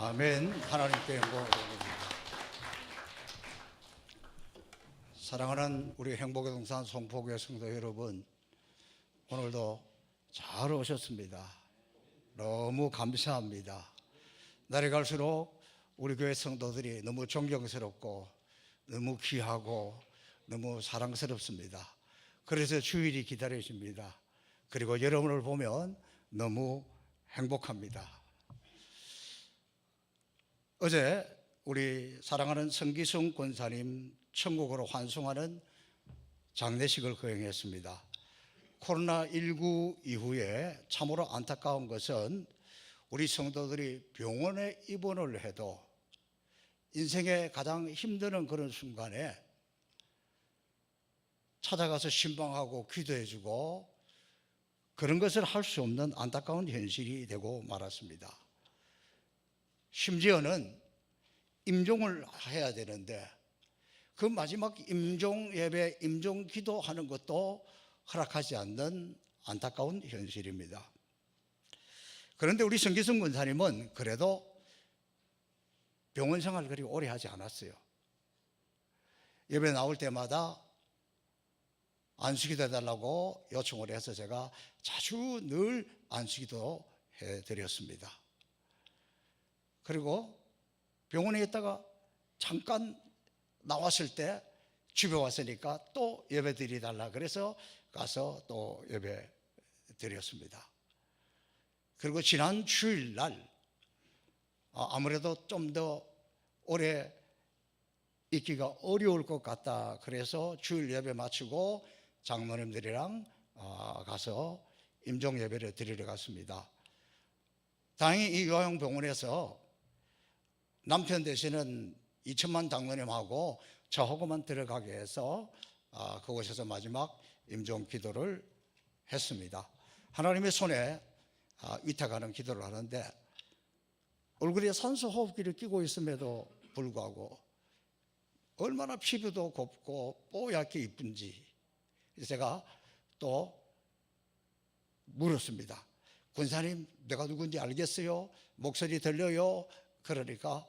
아멘. 하나님께 영광을 돌립니다. 사랑하는 우리 행복의 동산 송포교회 성도 여러분, 오늘도 잘 오셨습니다. 너무 감사합니다. 날이 갈수록 우리 교회 성도들이 너무 존경스럽고 너무 귀하고 너무 사랑스럽습니다. 그래서 주일이 기다려집니다. 그리고 여러분을 보면 너무 행복합니다. 어제 우리 사랑하는 성기승 권사님 천국으로 환송하는 장례식을 거행했습니다. 코로나19 이후에 참으로 안타까운 것은 우리 성도들이 병원에 입원을 해도 인생의 가장 힘드는 그런 순간에 찾아가서 신방하고 기도해주고 그런 것을 할 수 없는 안타까운 현실이 되고 말았습니다. 심지어는 임종을 해야 되는데 그 마지막 임종 예배, 임종 기도하는 것도 허락하지 않는 안타까운 현실입니다. 그런데 우리 성기승 권사님은 그래도 병원 생활을 그리 오래 하지 않았어요. 예배 나올 때마다 안수기도 해달라고 요청을 해서 제가 자주 늘 안수기도 해드렸습니다. 그리고 병원에 있다가 잠깐 나왔을 때 집에 왔으니까 또 예배 드리달라 그래서 가서 또 예배 드렸습니다. 그리고 지난 주일날 아무래도 좀 더 오래 있기가 어려울 것 같다 그래서 주일 예배 마치고 장로님들이랑 가서 임종 예배를 드리러 갔습니다. 다행히 이 요양병원에서 남편 되시는 이천만 장로님하고 저하고만 들어가게 해서 그곳에서 마지막 임종 기도를 했습니다. 하나님의 손에 위탁하는 기도를 하는데 얼굴에 산소 호흡기를 끼고 있음에도 불구하고 얼마나 피부도 곱고 뽀얗게 이쁜지 제가 또 물었습니다. 권사님, 내가 누군지 알겠어요? 목소리 들려요? 그러니까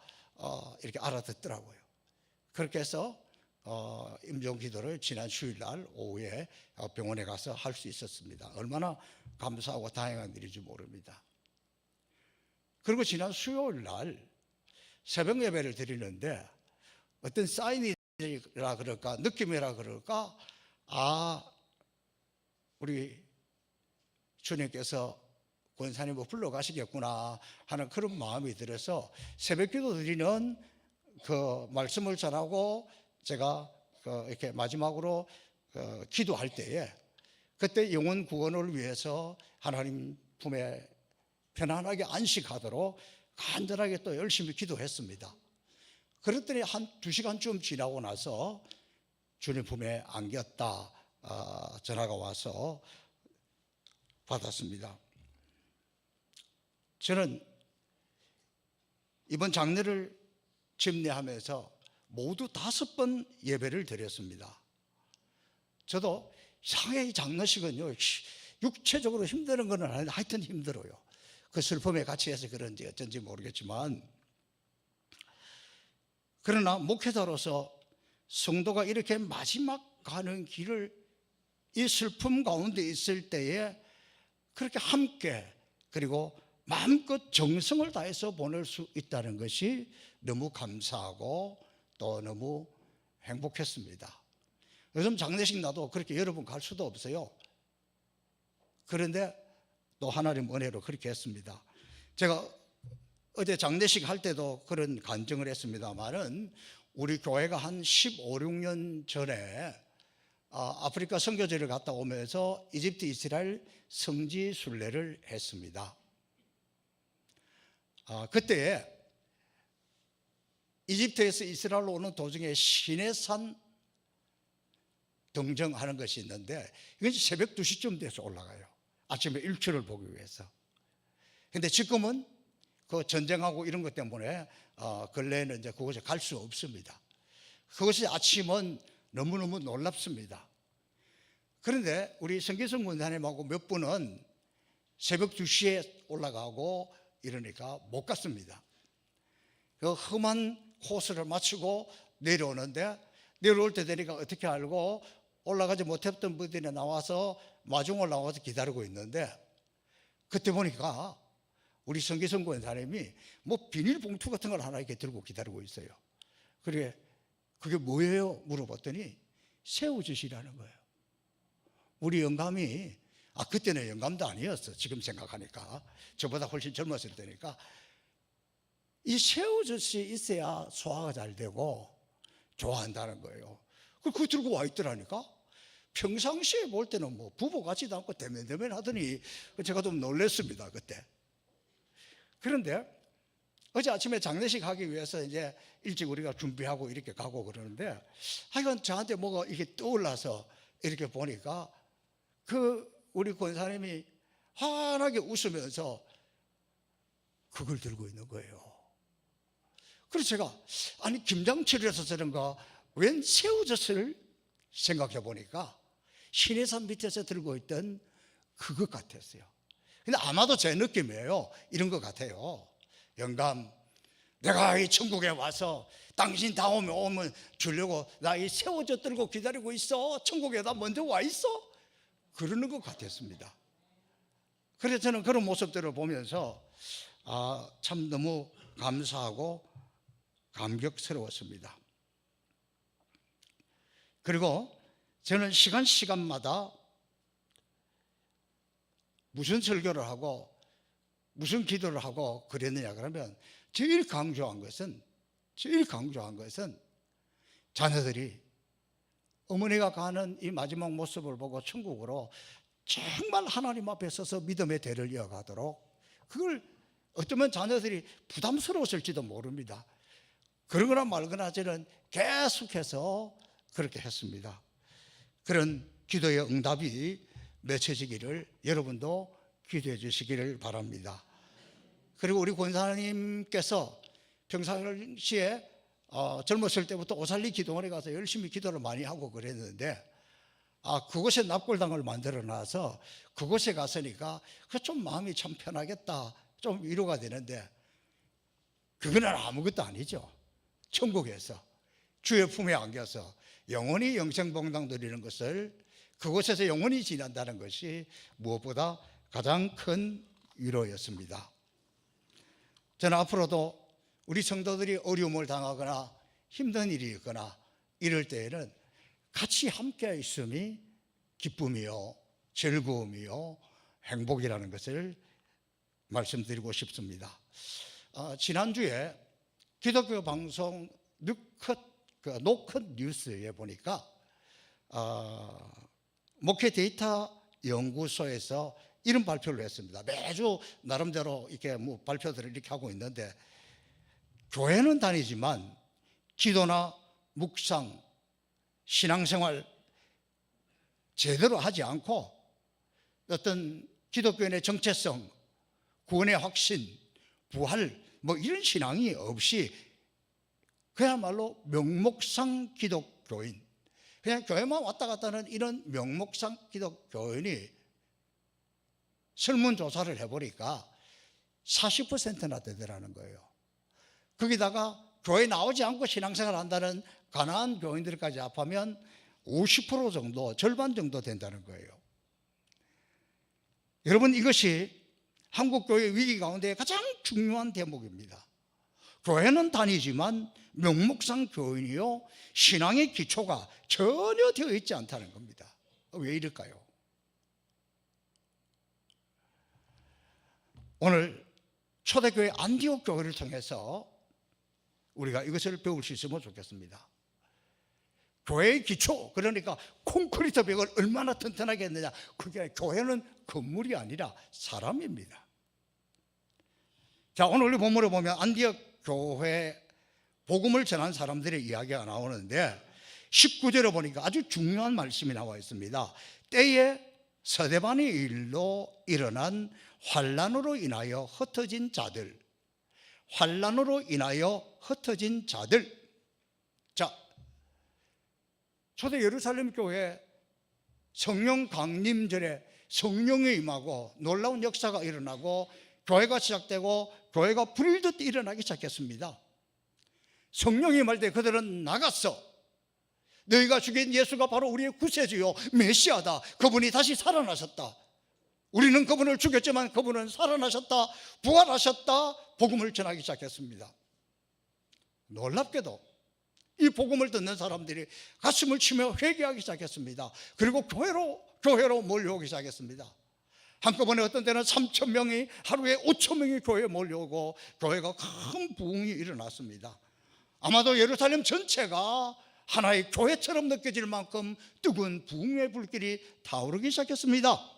이렇게 알아듣더라고요. 그렇게 해서 임종 기도를 지난 주일날 오후에 병원에 가서 할 수 있었습니다. 얼마나 감사하고 다행한 일인지 모릅니다. 그리고 지난 수요일날 새벽 예배를 드리는데 어떤 사인이라 그럴까 느낌이라 그럴까 우리 주님께서 권사님을 불러가시겠구나 하는 그런 마음이 들어서 새벽기도 드리는 그 말씀을 전하고 제가 이렇게 마지막으로 기도할 때에 그때 영혼 구원을 위해서 하나님 품에 편안하게 안식하도록 간절하게 또 열심히 기도했습니다. 그랬더니 한 2시간쯤 지나고 나서 주님 품에 안겼다 전화가 와서 받았습니다. 저는 이번 장례를 집례하면서 모두 5번 예배를 드렸습니다. 저도 상해 장례식은요 육체적으로 힘드는 건 아닌데 하여튼 힘들어요. 그 슬픔에 같이 해서 그런지 어쩐지 모르겠지만 그러나 목회자로서 성도가 이렇게 마지막 가는 길을 이 슬픔 가운데 있을 때에 그렇게 함께 그리고 마음껏 정성을 다해서 보낼 수 있다는 것이 너무 감사하고 또 너무 행복했습니다. 요즘 장례식 나도 그렇게 여러 번 갈 수도 없어요. 그런데 또 하나님 은혜로 그렇게 했습니다. 제가 어제 장례식 할 때도 그런 간증을 했습니다만은 우리 교회가 한 15, 16년 전에 아프리카 선교지를 갔다 오면서 이집트 이스라엘 성지 순례를 했습니다. 그때 이집트에서 이스라엘로 오는 도중에 시내산 등정하는 것이 있는데 이건 새벽 2시쯤 돼서 올라가요. 아침에 일출을 보기 위해서. 그런데 지금은 그 전쟁하고 이런 것 때문에 근래에는 이제 그곳에 갈 수 없습니다. 그것이 아침은 너무너무 놀랍습니다. 그런데 우리 성기승 권사님하고 몇 분은 새벽 2시에 올라가고 이러니까 못 갔습니다. 그 험한 코스를 마치고 내려오는데, 내려올 때 되니까 어떻게 알고 올라가지 못했던 분들이 나와서 마중을 나와서 기다리고 있는데, 그때 보니까 우리 성기성 권사님이 뭐 비닐봉투 같은 걸 하나 이렇게 들고 기다리고 있어요. 그게 뭐예요? 물어봤더니 새우젓이라는 거예요. 우리 영감이, 그때는 영감도 아니었어. 지금 생각하니까. 저보다 훨씬 젊었을 때니까. 이 새우젓이 있어야 소화가 잘 되고 좋아한다는 거예요. 그거 들고 와 있더라니까. 평상시에 볼 때는 뭐 부부 같지도 않고 대면대면 하더니 제가 좀 놀랐습니다, 그때. 그런데 어제 아침에 장례식 하기 위해서 이제 일찍 우리가 준비하고 이렇게 가고 그러는데, 하여간 저한테 뭐가 이렇게 떠올라서 이렇게 보니까 우리 권사님이 환하게 웃으면서 그걸 들고 있는 거예요. 그래서 제가, 아니 김장철이라서 저런가 웬 새우젓을 생각해 보니까 시내산 밑에서 들고 있던 그것 같았어요. 근데 아마도 제 느낌이에요. 이런 것 같아요. 영감, 내가 이 천국에 와서 당신 다음에 오면 주려고 나 이 새우젓 들고 기다리고 있어. 천국에 나 먼저 와 있어. 그러는 것 같았습니다. 그래서 저는 그런 모습들을 보면서 참 너무 감사하고 감격스러웠습니다. 그리고 저는 시간마다 무슨 설교를 하고 무슨 기도를 하고 그랬느냐 그러면 제일 강조한 것은 자녀들이 어머니가 가는 이 마지막 모습을 보고 천국으로 정말 하나님 앞에 서서 믿음의 대를 이어가도록, 그걸 어쩌면 자녀들이 부담스러웠을지도 모릅니다. 그러거나 말거나 저는 계속해서 그렇게 했습니다. 그런 기도의 응답이 맺혀지기를 여러분도 기도해 주시기를 바랍니다. 그리고 우리 권사님께서 평상시에 젊었을 때부터 오살리 기도원에 가서 열심히 기도를 많이 하고 그랬는데, 그곳에 납골당을 만들어 놔서 그곳에 갔으니까 좀 마음이 참 편하겠다, 좀 위로가 되는데, 그거는 아무것도 아니죠. 천국에서 주의 품에 안겨서 영원히 영생봉당 누리는 것을, 그곳에서 영원히 지낸다는 것이 무엇보다 가장 큰 위로였습니다. 저는 앞으로도 우리 성도들이 어려움을 당하거나 힘든 일이 있거나 이럴 때에는 같이 함께 있음이 기쁨이요, 즐거움이요, 행복이라는 것을 말씀드리고 싶습니다. 지난주에 기독교 방송 노컷 뉴스에 보니까 목회 데이터 연구소에서 이런 발표를 했습니다. 매주 나름대로 이렇게 뭐 발표들을 이렇게 하고 있는데, 교회는 다니지만 기도나 묵상, 신앙생활 제대로 하지 않고 어떤 기독교인의 정체성, 구원의 확신, 부활 뭐 이런 신앙이 없이 그야말로 명목상 기독교인, 그냥 교회만 왔다 갔다 하는 이런 명목상 기독교인이 설문조사를 해보니까 40%나 되더라는 거예요. 거기다가 교회 나오지 않고 신앙생활 한다는 가난한 교인들까지 합하면 50% 정도, 절반 정도 된다는 거예요. 여러분, 이것이 한국교회 위기 가운데 가장 중요한 대목입니다. 교회는 다니지만 명목상 교인이요, 신앙의 기초가 전혀 되어 있지 않다는 겁니다. 왜 이럴까요? 오늘 초대교회 안디옥 교회를 통해서 우리가 이것을 배울 수 있으면 좋겠습니다. 교회의 기초, 그러니까 콘크리트 벽을 얼마나 튼튼하게 했느냐, 그게 교회는 건물이 아니라 사람입니다. 자, 오늘 우리 본문을 보면 안디옥 교회 복음을 전한 사람들의 이야기가 나오는데, 19절에 보니까 아주 중요한 말씀이 나와 있습니다. 때에 서대반의 일로 일어난 환난으로 인하여 흩어진 자들, 자, 초대 예루살렘 교회 성령 강림절에 성령이 임하고 놀라운 역사가 일어나고 교회가 시작되고 교회가 불일듯 일어나기 시작했습니다. 성령이 말 때 그들은 나갔어. 너희가 죽인 예수가 바로 우리의 구세주요 메시아다. 그분이 다시 살아나셨다. 우리는 그분을 죽였지만 그분은 살아나셨다, 부활하셨다, 복음을 전하기 시작했습니다. 놀랍게도 이 복음을 듣는 사람들이 가슴을 치며 회개하기 시작했습니다. 그리고 교회로 몰려오기 시작했습니다. 한꺼번에 어떤 때는 3,000명이, 하루에 5,000명이 교회에 몰려오고 교회가 큰 부흥이 일어났습니다. 아마도 예루살렘 전체가 하나의 교회처럼 느껴질 만큼 뜨거운 부흥의 불길이 타오르기 시작했습니다.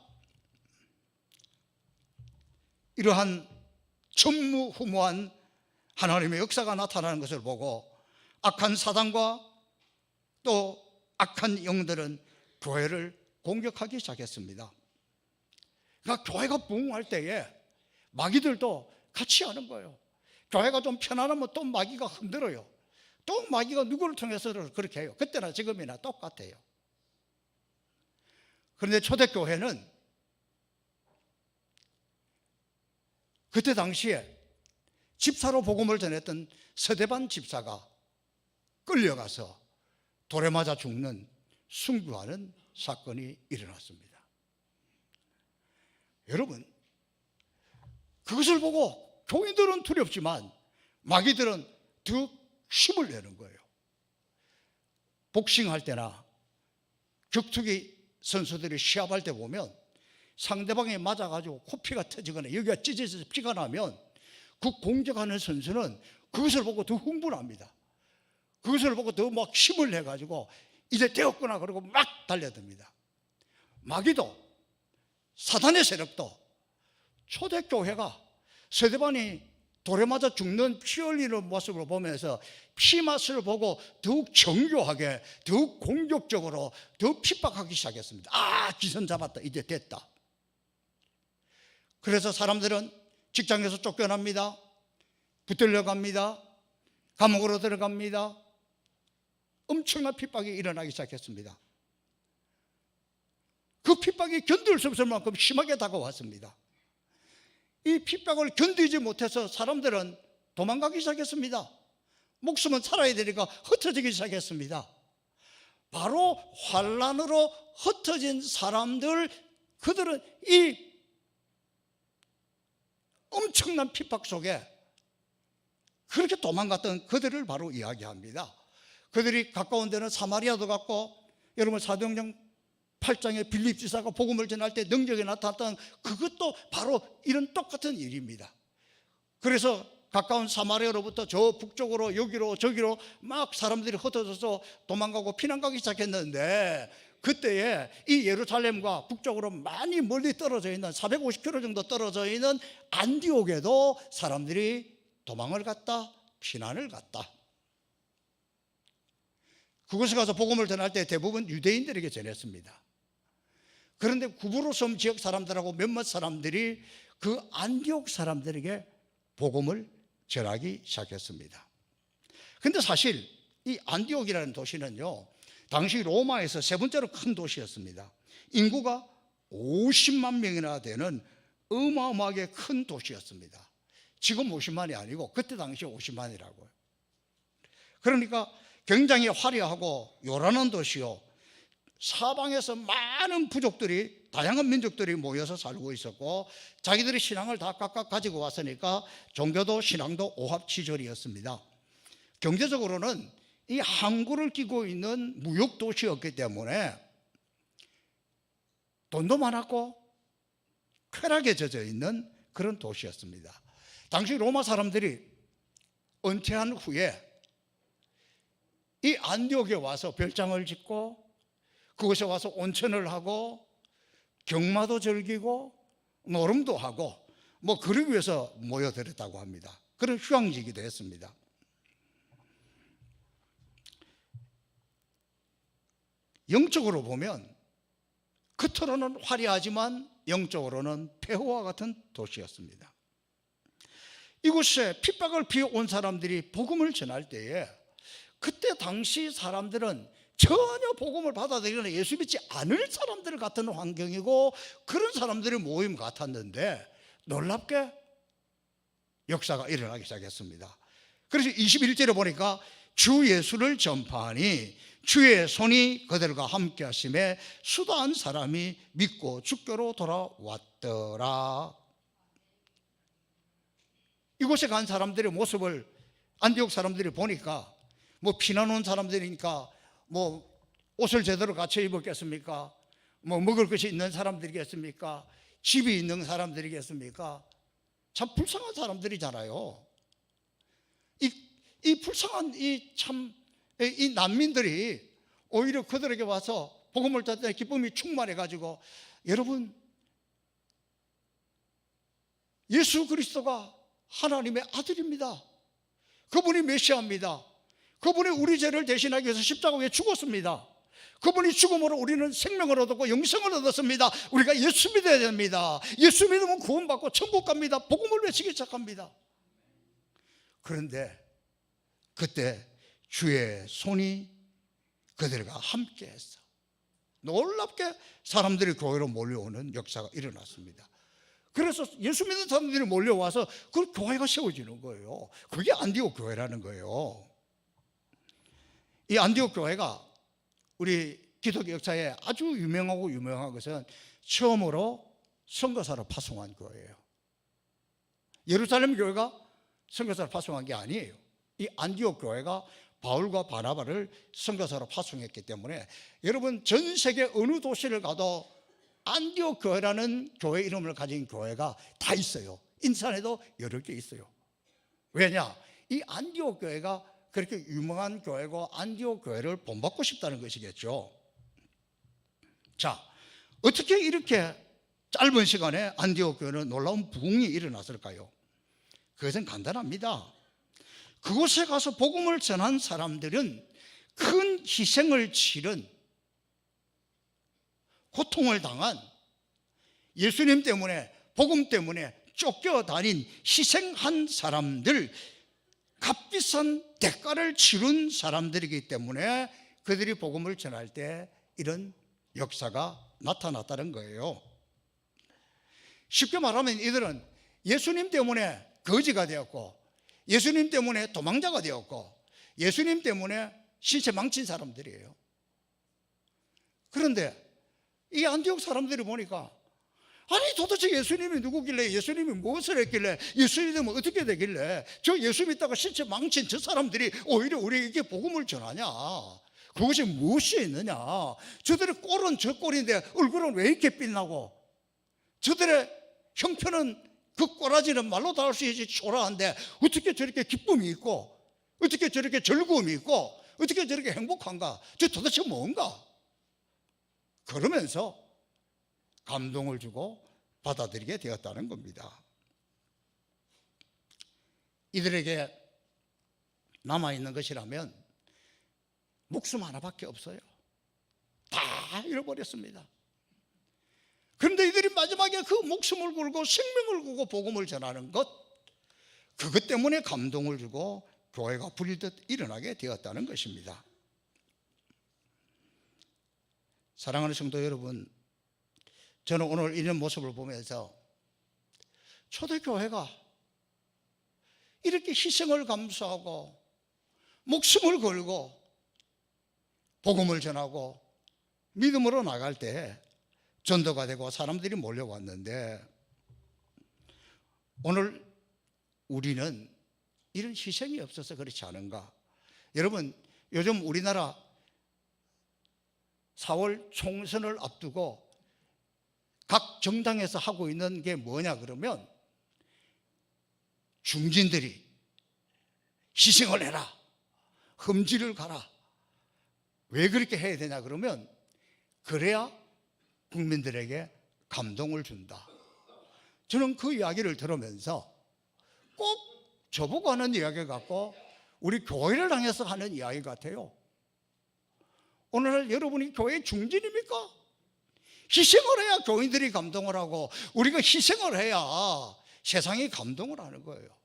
이러한 전무후무한 하나님의 역사가 나타나는 것을 보고 악한 사단과 또 악한 영들은 교회를 공격하기 시작했습니다. 그러니까 교회가 부흥할 때에 마귀들도 같이 하는 거예요. 교회가 좀 편안하면 또 마귀가 흔들어요. 또 마귀가 누구를 통해서 그렇게 해요. 그때나 지금이나 똑같아요. 그런데 초대교회는 그때 당시에 집사로 복음을 전했던 서대반 집사가 끌려가서 돌에 맞아 죽는 순교하는 사건이 일어났습니다. 여러분, 그것을 보고 교인들은 두렵지만 마귀들은 더 힘을 내는 거예요. 복싱할 때나 격투기 선수들이 시합할 때 보면 상대방이 맞아가지고 코피가 터지거나 여기가 찢어져서 피가 나면 그 공격하는 선수는 그것을 보고 더 흥분합니다. 그것을 보고 더 막 힘을 내가지고 이제 되었구나 그러고 막 달려듭니다. 마귀도 사단의 세력도 초대교회가 서대반이 돌에 맞아 죽는 피 흘리는 모습을 보면서 피 맛을 보고 더욱 정교하게, 더욱 공격적으로, 더욱 핍박하기 시작했습니다. 아, 기선 잡았다, 이제 됐다. 그래서 사람들은 직장에서 쫓겨납니다. 붙들려 갑니다. 감옥으로 들어갑니다. 엄청난 핍박이 일어나기 시작했습니다. 그 핍박이 견딜 수 없을 만큼 심하게 다가왔습니다. 이 핍박을 견디지 못해서 사람들은 도망가기 시작했습니다. 목숨은 살아야 되니까 흩어지기 시작했습니다. 바로 환난으로 흩어진 사람들, 그들은 이 엄청난 핍박 속에 그렇게 도망갔던 그들을 바로 이야기합니다. 그들이 가까운 데는 사마리아도 갔고, 여러분 사도행전 8장에 빌립 지사가 복음을 전할 때 능력이 나타났던 그것도 바로 이런 똑같은 일입니다. 그래서 가까운 사마리아로부터 저 북쪽으로 여기로 저기로 막 사람들이 흩어져서 도망가고 피난가기 시작했는데, 그때에 이 예루살렘과 북쪽으로 많이 멀리 떨어져 있는 450km 정도 떨어져 있는 안디옥에도 사람들이 도망을 갔다, 피난을 갔다. 그곳에 가서 복음을 전할 때 대부분 유대인들에게 전했습니다. 그런데 구부로섬 지역 사람들하고 몇몇 사람들이 그 안디옥 사람들에게 복음을 전하기 시작했습니다. 그런데 사실 이 안디옥이라는 도시는요, 당시 로마에서 세 번째로 큰 도시였습니다. 인구가 50만 명이나 되는 어마어마하게 큰 도시였습니다. 지금 50만이 아니고 그때 당시 50만이라고요. 그러니까 굉장히 화려하고 요란한 도시요, 사방에서 많은 부족들이, 다양한 민족들이 모여서 살고 있었고, 자기들의 신앙을 다 각각 가지고 왔으니까 종교도 신앙도 오합지졸이었습니다. 경제적으로는 이 항구를 끼고 있는 무역 도시였기 때문에 돈도 많았고 쾌락에 젖어 있는 그런 도시였습니다. 당시 로마 사람들이 은퇴한 후에 이 안디옥에 와서 별장을 짓고 그곳에 와서 온천을 하고 경마도 즐기고 노름도 하고 뭐 그러기 위해서 모여들었다고 합니다. 그런 휴양지이기도 했습니다. 영적으로 보면 겉으로는 화려하지만 영적으로는 폐허와 같은 도시였습니다. 이곳에 핍박을 피해온 사람들이 복음을 전할 때에 그때 당시 사람들은 전혀 복음을 받아들이거나 예수 믿지 않을 사람들 같은 환경이고 그런 사람들의 모임 같았는데, 놀랍게 역사가 일어나기 시작했습니다. 그래서 21절에 보니까 주 예수를 전파하니 주의 손이 그들과 함께 하심에 수다한 사람이 믿고 주께로 돌아왔더라. 이곳에 간 사람들의 모습을 안디옥 사람들이 보니까 뭐 피난 온 사람들이니까 뭐 옷을 제대로 갖춰 입었겠습니까? 뭐 먹을 것이 있는 사람들이겠습니까? 집이 있는 사람들이겠습니까? 참 불쌍한 사람들이잖아요. 이 불쌍한 이 난민들이 오히려 그들에게 와서 복음을 듣을 때 기쁨이 충만해 가지고, 여러분, 예수 그리스도가 하나님의 아들입니다. 그분이 메시아입니다. 그분이 우리 죄를 대신하기 위해서 십자가에 죽었습니다. 그분이 죽음으로 우리는 생명을 얻었고 영생을 얻었습니다. 우리가 예수 믿어야 됩니다. 예수 믿으면 구원받고 천국 갑니다. 복음을 외치기 시작합니다. 그런데 그때 주의 손이 그들과 함께 했어. 놀랍게 사람들이 교회로 몰려오는 역사가 일어났습니다. 그래서 예수 믿는 사람들이 몰려와서 그 교회가 세워지는 거예요. 그게 안디옥 교회라는 거예요. 이 안디옥 교회가 우리 기독교 역사에 아주 유명한 것은 처음으로 선교사를 파송한 교회예요. 예루살렘 교회가 선교사를 파송한 게 아니에요. 이 안디옥 교회가 바울과 바나바를 선교사로 파송했기 때문에, 여러분, 전 세계 어느 도시를 가도 안디옥 교회라는 교회 이름을 가진 교회가 다 있어요. 인천에도 여러 개 있어요. 왜냐? 이 안디옥 교회가 그렇게 유명한 교회고 안디옥 교회를 본받고 싶다는 것이겠죠. 자, 어떻게 이렇게 짧은 시간에 안디옥 교회는 놀라운 부흥이 일어났을까요? 그것은 간단합니다. 그곳에 가서 복음을 전한 사람들은 큰 희생을 치른, 고통을 당한, 예수님 때문에, 복음 때문에 쫓겨다닌 희생한 사람들, 값비싼 대가를 치른 사람들이기 때문에 그들이 복음을 전할 때 이런 역사가 나타났다는 거예요. 쉽게 말하면 이들은 예수님 때문에 거지가 되었고, 예수님 때문에 도망자가 되었고, 예수님 때문에 신체 망친 사람들이에요. 그런데 이 안디옥 사람들이 보니까, 아니 도대체 예수님이 누구길래, 예수님이 무엇을 했길래, 예수님이 되면 어떻게 되길래 저 예수 믿다가 신체 망친 저 사람들이 오히려 우리에게 복음을 전하냐, 그것이 무엇이 있느냐, 저들의 꼴은 저 꼴인데 얼굴은 왜 이렇게 빛나고, 저들의 형편은 그 꼬라지는 말로 다 할 수 있지 초라한데 어떻게 저렇게 기쁨이 있고, 어떻게 저렇게 즐거움이 있고, 어떻게 저렇게 행복한가, 저 도대체 뭔가, 그러면서 감동을 주고 받아들이게 되었다는 겁니다. 이들에게 남아있는 것이라면 목숨 하나밖에 없어요. 다 잃어버렸습니다. 그런데 이들이 마지막에 그 목숨을 걸고 생명을 걸고 복음을 전하는 것, 그것 때문에 감동을 주고 교회가 불일듯 일어나게 되었다는 것입니다. 사랑하는 성도 여러분, 저는 오늘 이런 모습을 보면서 초대교회가 이렇게 희생을 감수하고 목숨을 걸고 복음을 전하고 믿음으로 나갈 때 전도가 되고 사람들이 몰려왔는데, 오늘 우리는 이런 희생이 없어서 그렇지 않은가? 여러분, 요즘 우리나라 4월 총선을 앞두고 각 정당에서 하고 있는 게 뭐냐 그러면, 중진들이 희생을 해라, 험지를 가라. 왜 그렇게 해야 되냐 그러면, 그래야 국민들에게 감동을 준다. 저는 그 이야기를 들으면서 꼭 저보고 하는 이야기 같고 우리 교회를 향해서 하는 이야기 같아요. 오늘날 여러분이 교회 중진입니까? 희생을 해야 교인들이 감동을 하고, 우리가 희생을 해야 세상이 감동을 하는 거예요.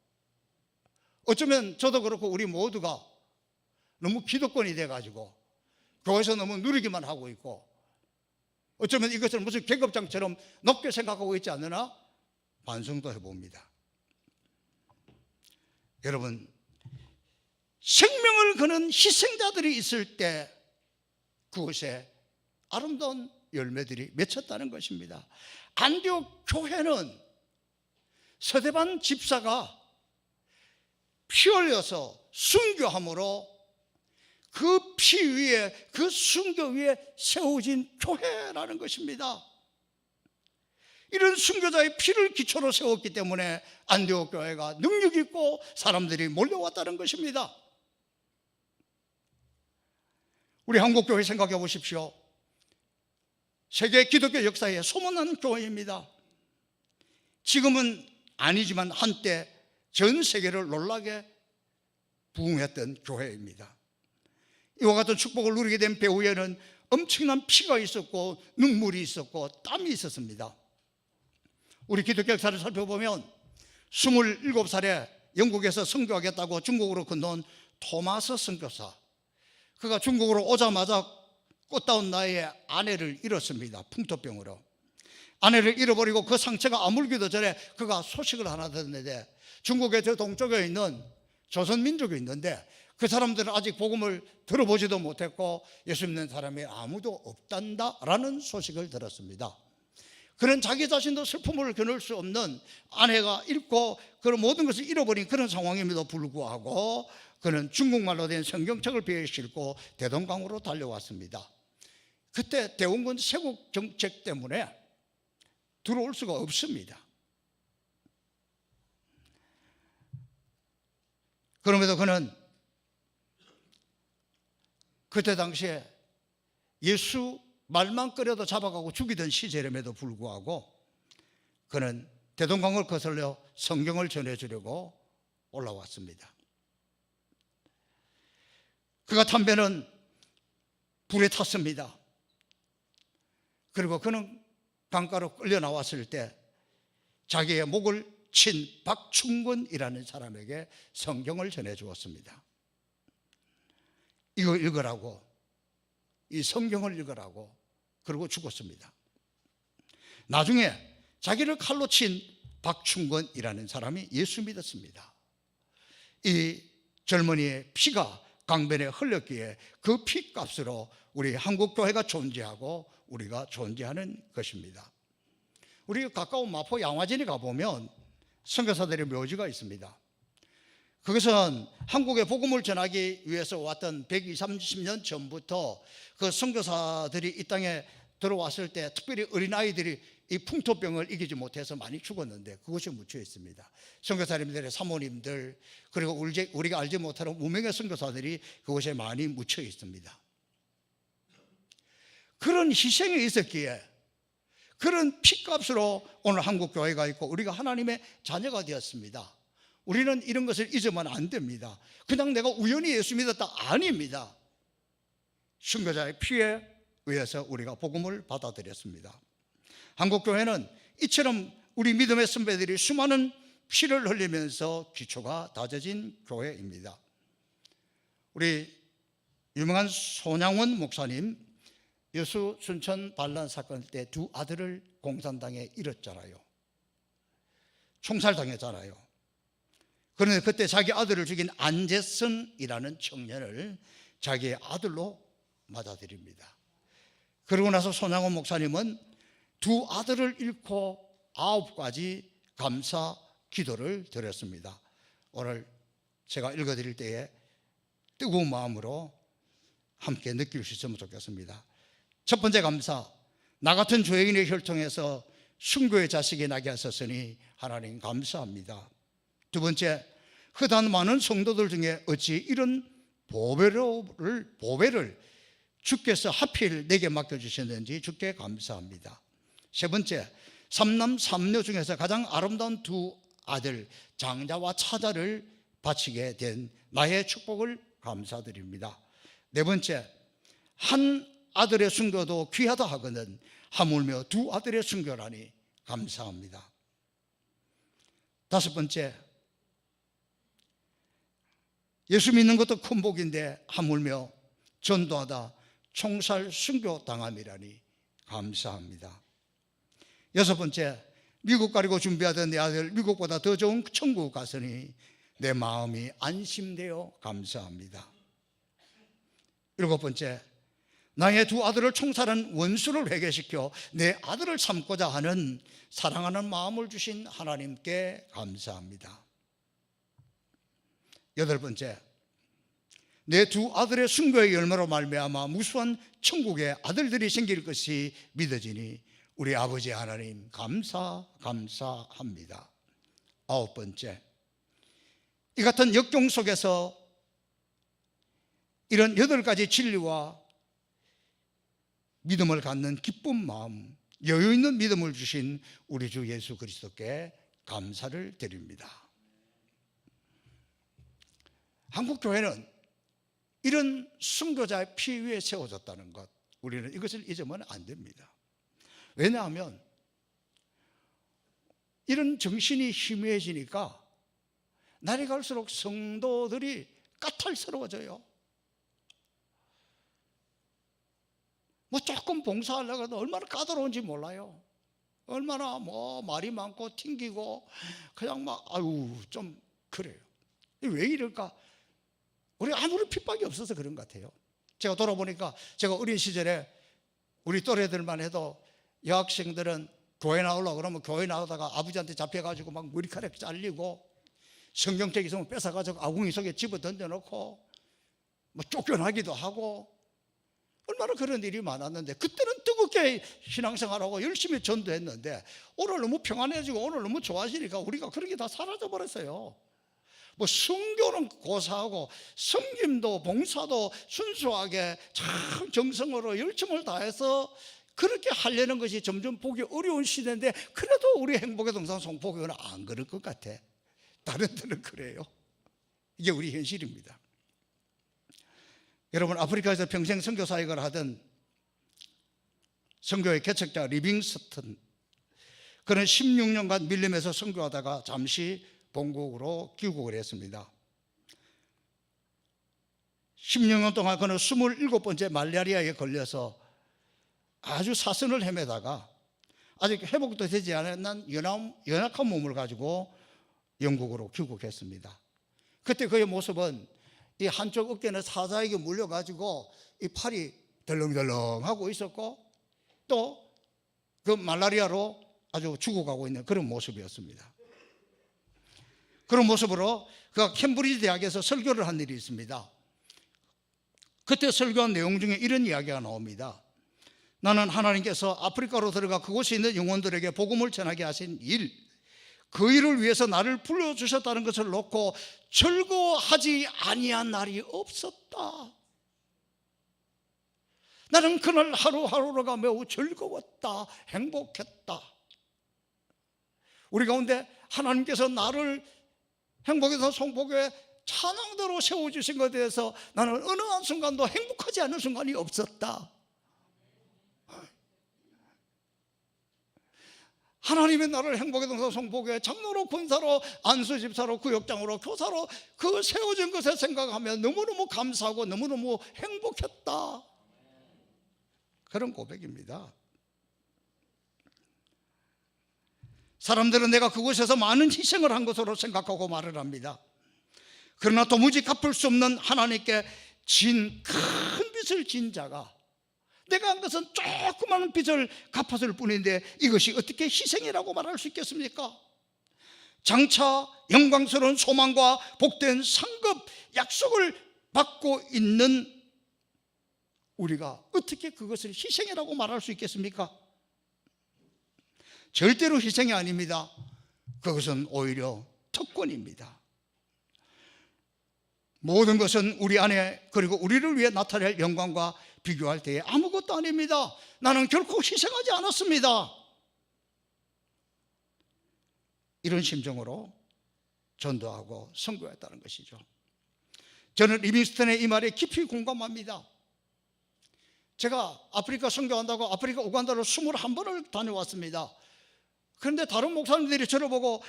어쩌면 저도 그렇고 우리 모두가 너무 기득권이 돼가지고 교회에서 너무 누리기만 하고 있고, 어쩌면 이것을 무슨 계급장처럼 높게 생각하고 있지 않느나 반성도 해봅니다. 여러분, 생명을 거는 희생자들이 있을 때 그곳에 아름다운 열매들이 맺혔다는 것입니다. 안디옥 교회는 서대반 집사가 피 흘려서 순교함으로 그 피 위에, 그 순교 위에 세워진 교회라는 것입니다. 이런 순교자의 피를 기초로 세웠기 때문에 안디옥 교회가 능력 있고 사람들이 몰려왔다는 것입니다. 우리 한국 교회 생각해 보십시오. 세계 기독교 역사에 소문난 교회입니다. 지금은 아니지만 한때 전 세계를 놀라게 부흥했던 교회입니다. 이와 같은 축복을 누리게 된 배후에는 엄청난 피가 있었고 눈물이 있었고 땀이 있었습니다. 우리 기독교 역사를 살펴보면 27살에 영국에서 선교하겠다고 중국으로 건너온 토마스 선교사, 그가 중국으로 오자마자 꽃다운 나이에 아내를 잃었습니다. 풍토병으로. 아내를 잃어버리고 그 상처가 아물기도 전에 그가 소식을 하나 듣는데, 중국의 저 동쪽에 있는 조선민족이 있는데 그 사람들은 아직 복음을 들어보지도 못했고 예수 믿는 사람이 아무도 없단다라는 소식을 들었습니다. 그런 자기 자신도 슬픔을 겨눌 수 없는, 아내가 잃고 그런 모든 것을 잃어버린 그런 상황임에도 불구하고 그는 중국말로 된 성경책을 배에 싣고 대동강으로 달려왔습니다. 그때 대원군 세국 정책 때문에 들어올 수가 없습니다. 그럼에도 그는 그때 당시에 예수 말만 끓여도 잡아가고 죽이던 시절임에도 불구하고 그는 대동강을 거슬러 성경을 전해주려고 올라왔습니다. 그가 탄 배는 불에 탔습니다. 그리고 그는 강가로 끌려 나왔을 때 자기의 목을 친 박충근이라는 사람에게 성경을 전해주었습니다. 이거 읽으라고, 이 성경을 읽으라고. 그러고 죽었습니다. 나중에 자기를 칼로 친 박충근이라는 사람이 예수 믿었습니다. 이 젊은이의 피가 강변에 흘렸기에 그 피값으로 우리 한국교회가 존재하고 우리가 존재하는 것입니다. 우리 가까운 마포 양화진에 가보면 선교사들의 묘지가 있습니다. 그것은 한국에 복음을 전하기 위해서 왔던 120, 30년 전부터 그 선교사들이 이 땅에 들어왔을 때 특별히 어린아이들이 이 풍토병을 이기지 못해서 많이 죽었는데 그것이 묻혀 있습니다. 선교사님들의 사모님들, 그리고 우리가 알지 못하는 무명의 선교사들이 그곳에 많이 묻혀 있습니다. 그런 희생이 있었기에, 그런 피값으로 오늘 한국교회가 있고 우리가 하나님의 자녀가 되었습니다. 우리는 이런 것을 잊으면 안 됩니다. 그냥 내가 우연히 예수 믿었다, 아닙니다. 순교자의 피에 의해서 우리가 복음을 받아들였습니다. 한국교회는 이처럼 우리 믿음의 선배들이 수많은 피를 흘리면서 기초가 다져진 교회입니다. 우리 유명한 손양원 목사님, 여수 순천 반란 사건 때 두 아들을 공산당에 잃었잖아요. 총살당했잖아요. 그런데 그때 자기 아들을 죽인 안재선이라는 청년을 자기의 아들로 맞아들입니다. 그러고 나서 손양원 목사님은 두 아들을 잃고 9가지 감사 기도를 드렸습니다. 오늘 제가 읽어드릴 때에 뜨거운 마음으로 함께 느낄 수 있으면 좋겠습니다. 첫 번째 감사, 나 같은 죄인의 혈통에서 순교의 자식이 나게 하셨으니 하나님 감사합니다. 두 번째, 허다한 많은 성도들 중에 어찌 이런 보배를 주께서 하필 내게 맡겨주셨는지 주께 감사합니다. 세 번째, 삼남 삼녀 중에서 가장 아름다운 두 아들 장자와 차자를 바치게 된 나의 축복을 감사드립니다. 네 번째, 한 아들의 순교도 귀하다 하거든 하물며 두 아들의 순교라니 감사합니다. 다섯 번째, 예수 믿는 것도 큰 복인데 하물며 전도하다 총살 순교 당함이라니 감사합니다. 여섯 번째, 미국 가려고 준비하던 내 아들 미국보다 더 좋은 천국 갔으니 내 마음이 안심되어 감사합니다. 7번째, 나의 두 아들을 총살한 원수를 회개시켜 내 아들을 삼고자 하는 사랑하는 마음을 주신 하나님께 감사합니다. 8번째, 내 두 아들의 순교의 열매로 말미암아 무수한 천국의 아들들이 생길 것이 믿어지니 우리 아버지 하나님 감사합니다. 9번째, 이 같은 역경 속에서 이런 8가지 진리와 믿음을 갖는 기쁜 마음, 여유 있는 믿음을 주신 우리 주 예수 그리스도께 감사를 드립니다. 한국교회는 이런 순교자의 피 위에 세워졌다는 것, 우리는 이것을 잊으면 안 됩니다. 왜냐하면 이런 정신이 희미해지니까 날이 갈수록 성도들이 까탈스러워져요. 뭐 조금 봉사하려고 해도 얼마나 까다로운지 몰라요. 얼마나 말이 많고 튕기고 그냥 좀 그래요. 왜 이럴까? 우리 아무리 핍박이 없어서 그런 것 같아요. 제가 돌아보니까 제가 어린 시절에 우리 또래들만 해도 여학생들은 교회 나오려고 그러면 교회 나오다가 아버지한테 잡혀가지고 막 머리카락 잘리고 성경책 있으면 뺏어가지고 아궁이 속에 집어 던져놓고 쫓겨나기도 하고 얼마나 그런 일이 많았는데, 그때는 뜨겁게 신앙생활하고 열심히 전도했는데 오늘 너무 평안해지고 오늘 너무 좋아지니까 우리가 그런 게 다 사라져버렸어요. 순교는 고사하고 섬김도 봉사도 순수하게 참 정성으로 열심을 다해서 그렇게 하려는 것이 점점 보기 어려운 시대인데, 그래도 우리 행복의 동산 송포교회는 안 그럴 것 같아. 다른 데는 그래요. 이게 우리 현실입니다. 여러분, 아프리카에서 평생 선교 사역을 하던 선교의 개척자 리빙스턴, 그는 16년간 밀림에서 선교하다가 잠시 본국으로 귀국을 했습니다. 16년 동안 그는 27번째 말라리아에 걸려서 아주 사선을 헤매다가 아직 회복도 되지 않은 연약한 몸을 가지고 영국으로 귀국했습니다. 그때 그의 모습은 이 한쪽 어깨는 사자에게 물려가지고 이 팔이 덜렁덜렁하고 있었고 또 그 말라리아로 아주 죽어가고 있는 그런 모습이었습니다. 그런 모습으로 그가 캠브리지 대학에서 설교를 한 일이 있습니다. 그때 설교한 내용 중에 이런 이야기가 나옵니다. 나는 하나님께서 아프리카로 들어가 그곳에 있는 영혼들에게 복음을 전하게 하신 일, 그 일을 위해서 나를 불러주셨다는 것을 놓고 즐거워하지 아니한 날이 없었다. 나는 그날 하루하루가 매우 즐거웠다, 행복했다. 우리 가운데 하나님께서 나를 행복에서 송포교회 찬양대로 세워주신 것에 대해서 나는 어느 한순간도 행복하지 않은 순간이 없었다. 하나님의 나를 행복의 동산 송포교회 장로로, 권사로, 안수집사로, 구역장으로, 교사로 그 세워진 것을 생각하며 너무너무 감사하고 너무너무 행복했다. 그런 고백입니다. 사람들은 내가 그곳에서 많은 희생을 한 것으로 생각하고 말을 합니다. 그러나 도무지 갚을 수 없는 하나님께 큰 빚을 진 자가 내가 한 것은 조그마한 빚을 갚았을 뿐인데 이것이 어떻게 희생이라고 말할 수 있겠습니까? 장차 영광스러운 소망과 복된 상급 약속을 받고 있는 우리가 어떻게 그것을 희생이라고 말할 수 있겠습니까? 절대로 희생이 아닙니다. 그것은 오히려 특권입니다. 모든 것은 우리 안에 그리고 우리를 위해 나타낼 영광과 비교할 때에 아무것도 아닙니다. 나는 결코 희생하지 않았습니다. 이런 심정으로 전도하고 선교했다는 것이죠. 저는 리빙스턴의 이 말에 깊이 공감합니다. 제가 아프리카 선교한다고 아프리카 우간다로 21번을 다녀왔습니다. 그런데 다른 목사님들이 저를 보고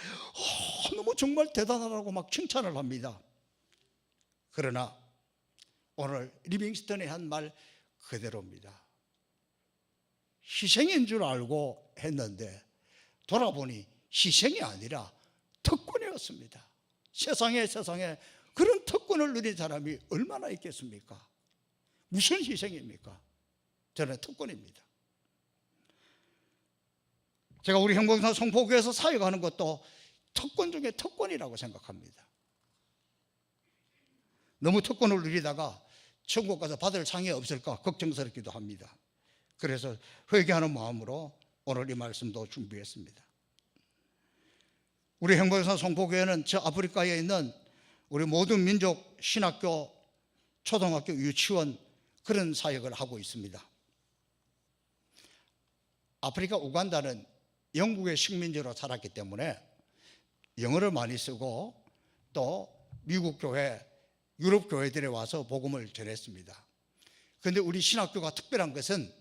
너무 정말 대단하다고 막 칭찬을 합니다. 그러나 오늘 리빙스턴이 한 말 그대로입니다. 희생인 줄 알고 했는데 돌아보니 희생이 아니라 특권이었습니다. 세상에 그런 특권을 누린 사람이 얼마나 있겠습니까? 무슨 희생입니까? 저는 특권입니다. 제가 우리 형봉산 성포교회에서 사역하는 것도 특권 중에 특권이라고 생각합니다. 너무 특권을 누리다가 천국 가서 받을 상이 없을까 걱정스럽기도 합니다. 그래서 회개하는 마음으로 오늘 이 말씀도 준비했습니다. 우리 형봉산 성포교회는 저 아프리카에 있는 우리 모든 민족 신학교, 초등학교, 유치원 그런 사역을 하고 있습니다. 아프리카 우간다는 영국의 식민지로 살았기 때문에 영어를 많이 쓰고 또 미국 교회, 유럽 교회들에 와서 복음을 전했습니다. 그런데 우리 신학교가 특별한 것은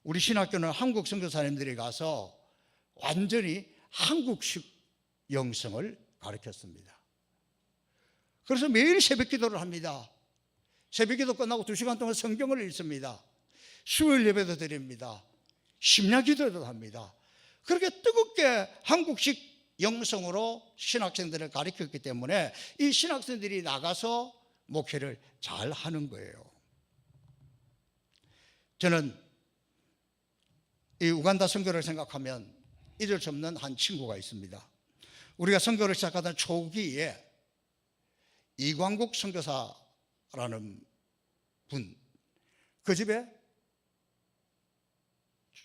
우리 신학교는 한국 선교사님들이 가서 완전히 한국식 영성을 가르쳤습니다. 그래서 매일 새벽 기도를 합니다. 새벽 기도 끝나고 2시간 동안 성경을 읽습니다. 수요일 예배도 드립니다. 심야 기도도 합니다. 그렇게 뜨겁게 한국식 영성으로 신학생들을 가르쳤기 때문에 이 신학생들이 나가서 목회를 잘 하는 거예요. 저는 이 우간다 선교를 생각하면 잊을 수 없는 한 친구가 있습니다. 우리가 선교를 시작하던 초기에 이광국 선교사라는 분, 그 집에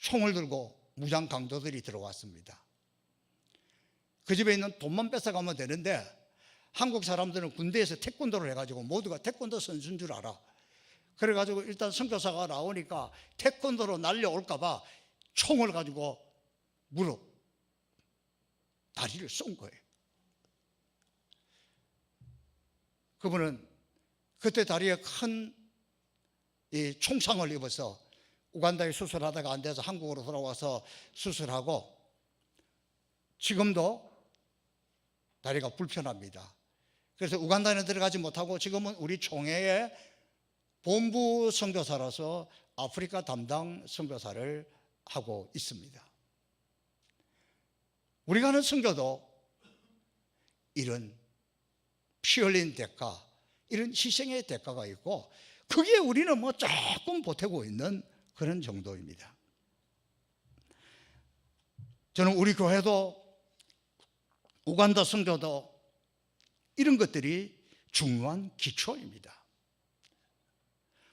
총을 들고 무장 강도들이 들어왔습니다. 그 집에 있는 돈만 뺏어가면 되는데 한국 사람들은 군대에서 태권도를 해가지고 모두가 태권도 선수인 줄 알아. 그래가지고 일단 선교사가 나오니까 태권도로 날려올까봐 총을 가지고 무릎, 다리를 쏜 거예요. 그분은 그때 다리에 큰 이 총상을 입어서 우간다에 수술하다가 안 돼서 한국으로 돌아와서 수술하고 지금도 다리가 불편합니다. 그래서 우간다에 들어가지 못하고 지금은 우리 총회의 본부 선교사로서 아프리카 담당 선교사를 하고 있습니다. 우리가 하는 선교도 이런 피 흘린 대가, 이런 희생의 대가가 있고 그게 우리는 뭐 조금 보태고 있는 그런 정도입니다. 저는 우리 교회도 우간다 선교도 이런 것들이 중요한 기초입니다.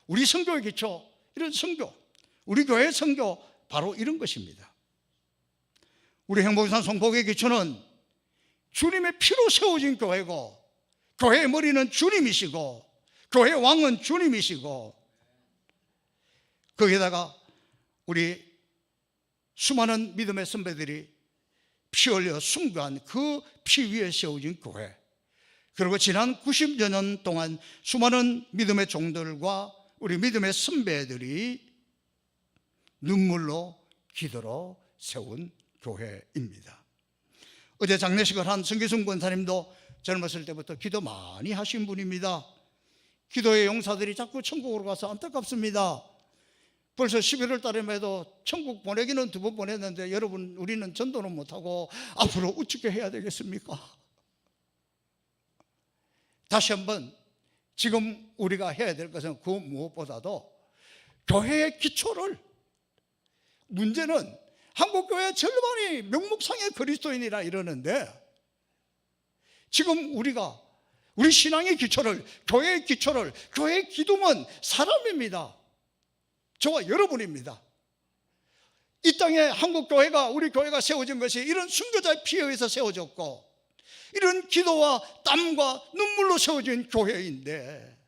우리 선교의 기초, 이런 선교, 우리 교회의 선교 바로 이런 것입니다. 우리 행복산 성포교의 기초는 주님의 피로 세워진 교회고 교회의 머리는 주님이시고 교회의 왕은 주님이시고 거기에다가 우리 수많은 믿음의 선배들이 피 흘려 순교한 그 피 위에 세워진 교회, 그리고 지난 90여 년 동안 수많은 믿음의 종들과 우리 믿음의 선배들이 눈물로 기도로 세운 교회입니다. 어제 장례식을 한 성기순 권사님도 젊었을 때부터 기도 많이 하신 분입니다. 기도의 용사들이 자꾸 천국으로 가서 안타깝습니다. 벌써 11월 달에만 해도 천국 보내기는 2번 보냈는데 여러분, 우리는 전도는 못하고 앞으로 어떻게 해야 되겠습니까? 다시 한번 지금 우리가 해야 될 것은 그 무엇보다도 교회의 기초를, 문제는 한국교회 절반이 명목상의 그리스도인이라 이러는데 지금 우리가 우리 신앙의 기초를, 교회의 기초를, 교회의 기둥은 사람입니다. 저와 여러분입니다. 이 땅에 한국교회가, 우리 교회가 세워진 것이 이런 순교자의 피에 의해서 세워졌고 이런 기도와 땀과 눈물로 세워진 교회인데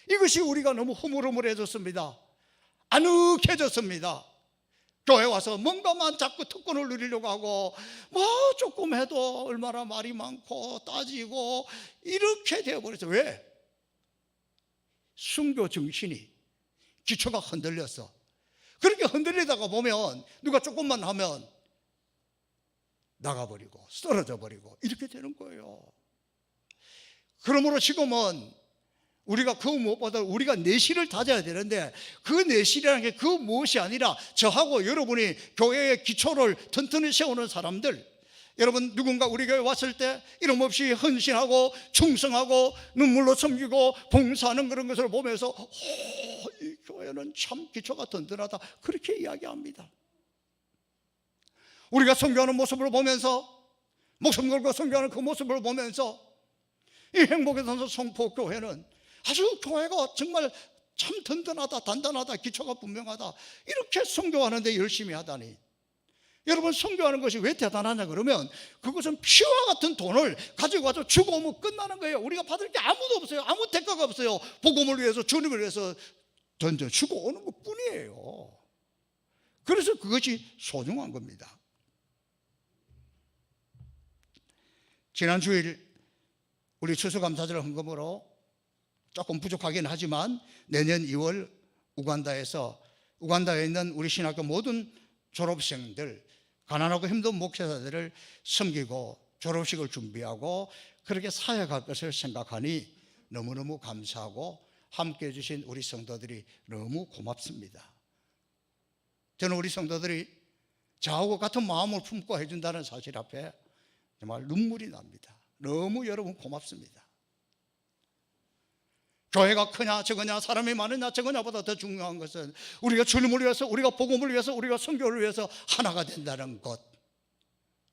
이것이 우리가 너무 흐물흐물해졌습니다. 아늑해졌습니다. 교회 와서 뭔가만 자꾸 특권을 누리려고 하고 뭐 조금 해도 얼마나 말이 많고 따지고 이렇게 되어버렸어요. 왜? 순교 정신이, 기초가 흔들렸어. 그렇게 흔들리다가 보면 누가 조금만 하면 나가버리고 쓰러져 버리고 이렇게 되는 거예요. 그러므로 지금은 우리가 그 무엇보다 우리가 내실을 다져야 되는데 그 내실이라는 게 그 무엇이 아니라 저하고 여러분이 교회의 기초를 튼튼히 세우는 사람들, 여러분, 누군가 우리 교회 왔을 때 이름 없이 헌신하고 충성하고 눈물로 섬기고 봉사하는 그런 것을 보면서 이 교회는 참 기초가 든든하다, 그렇게 이야기합니다. 우리가 선교하는 모습을 보면서, 목숨 걸고 선교하는 그 모습을 보면서 이 행복의 산서 송포교회는 아주 교회가 정말 참 든든하다, 단단하다, 기초가 분명하다, 이렇게 선교하는데 열심히 하다니. 여러분, 선교하는 것이 왜 대단하냐 그러면 그것은 피와 같은 돈을 가지고 와서 주고 오면 끝나는 거예요. 우리가 받을 게 아무도 없어요. 아무 대가가 없어요. 복음을 위해서, 주님을 위해서 던져 주고 오는 것 뿐이에요. 그래서 그것이 소중한 겁니다. 지난 주일 우리 추수감사절 헌금으로 조금 부족하긴 하지만 내년 2월 우간다에 있는 우리 신학교 모든 졸업생들, 가난하고 힘든 목회자들을 섬기고 졸업식을 준비하고 그렇게 사역할 것을 생각하니 너무너무 감사하고 함께해 주신 우리 성도들이 너무 고맙습니다. 저는 우리 성도들이 저하고 같은 마음을 품고 해준다는 사실 앞에 정말 눈물이 납니다. 너무 여러분 고맙습니다. 교회가 크냐 적으냐, 사람이 많으냐 적으냐보다 더 중요한 것은 우리가 주님을 위해서, 우리가 복음을 위해서, 우리가 선교를 위해서 하나가 된다는 것,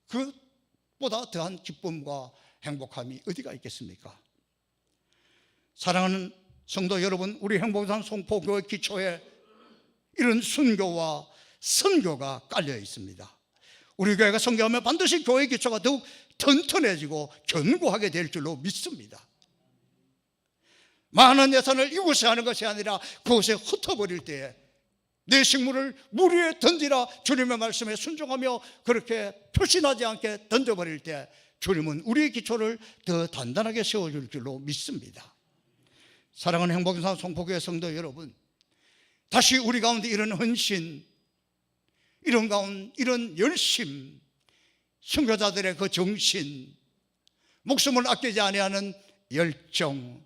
그것보다 더한 기쁨과 행복함이 어디가 있겠습니까? 사랑하는 성도 여러분, 우리 행복산 송포교회 기초에 이런 순교와 선교가 깔려 있습니다. 우리 교회가 선교하면 반드시 교회 기초가 더욱 튼튼해지고 견고하게 될 줄로 믿습니다. 많은 예산을 이곳에 하는 것이 아니라 그곳에 흩어버릴 때에 내 식물을 물 위에 던지라 주님의 말씀에 순종하며 그렇게 표신하지 않게 던져버릴 때 주님은 우리의 기초를 더 단단하게 세워줄 줄로 믿습니다. 사랑하는 행복산 송포교회 성도 여러분, 다시 우리 가운데 이런 헌신, 이런 열심, 선교자들의 그 정신, 목숨을 아끼지 아니하는 열정,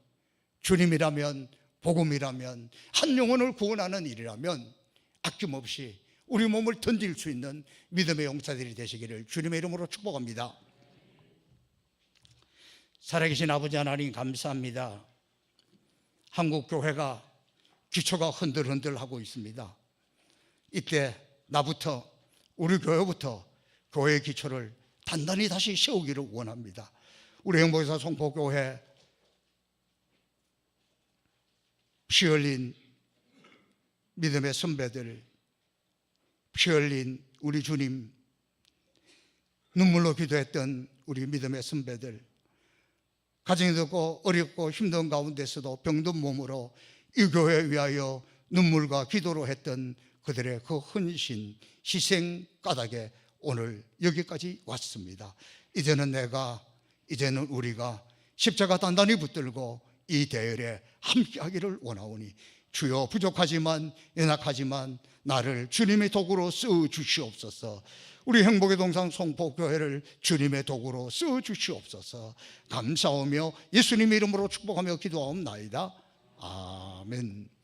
주님이라면, 복음이라면, 한 영혼을 구원하는 일이라면 아낌없이 우리 몸을 던질 수 있는 믿음의 용사들이 되시기를 주님의 이름으로 축복합니다. 살아계신 아버지 하나님 감사합니다. 한국교회가 기초가 흔들흔들하고 있습니다. 이때 나부터, 우리 교회부터 교회의 기초를 단단히 다시 세우기를 원합니다. 우리 행복의사 송포교회 피 흘린 믿음의 선배들, 피 흘린 우리 주님, 눈물로 기도했던 우리 믿음의 선배들, 가정이 없고 어렵고 힘든 가운데서도 병든 몸으로 이 교회에 위하여 눈물과 기도로 했던 그들의 그 헌신, 희생 까닭에 오늘 여기까지 왔습니다. 이제는 우리가 십자가 단단히 붙들고 이 대열에 함께하기를 원하오니 주여, 부족하지만 연약하지만 나를 주님의 도구로 쓰어주시옵소서. 우리 행복의 동산 송포교회를 주님의 도구로 쓰어주시옵소서. 감사하며 예수님의 이름으로 축복하며 기도하옵나이다. 아멘.